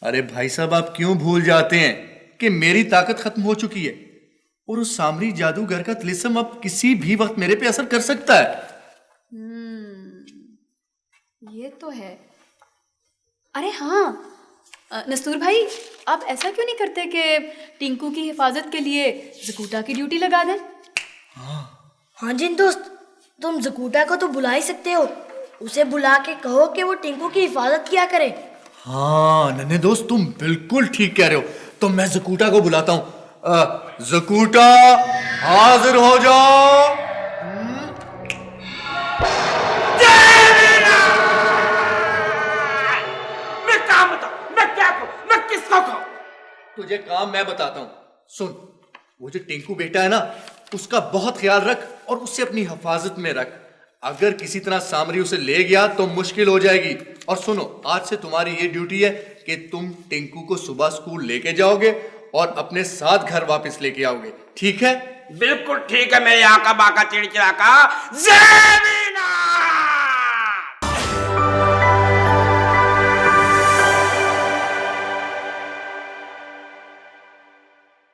अरे भाई साहब, आप क्यों भूल जाते हैं कि मेरी ताकत खत्म हो चुकी है और उस सामरी जादूगर का तिलिस्म अब किसी भी वक्त मेरे पे असर कर सकता है। ये तो है। अरे हाँ, नस्तूर भाई, आप ऐसा क्यों नहीं करते कि टिंकू की हिफाजत के लिए जकूटा की ड्यूटी लगा दें? हाँ जिन दोस्त, तुम जकूटा को तो बुला ही सकते हो। उसे बुला के कहो कि वो टिंकू की हिफाजत किया करे। हाँ नन्हे दोस्त, तुम बिल्कुल ठीक कह रहे हो। तो मैं जकूटा को बुलाता हूँ। जकूटा, हाजिर हो जाओ। मैं काम बताऊं, मैं क्या कहूं, मैं किसको कहूं? तुझे काम मैं बताता हूँ। सुन, वो जो टिंकू बेटा है ना, उसका बहुत ख्याल रख और उसे अपनी हिफाजत में रख। अगर किसी तरह सामरी उसे ले गया तो मुश्किल हो जाएगी। और सुनो, आज से तुम्हारी ये ड्यूटी है कि तुम टिंकू को सुबह स्कूल लेके जाओगे और अपने साथ घर वापस लेके आओगे, ठीक है? बिल्कुल ठीक है मेरे आका बाका चिड़चिड़ा का। जय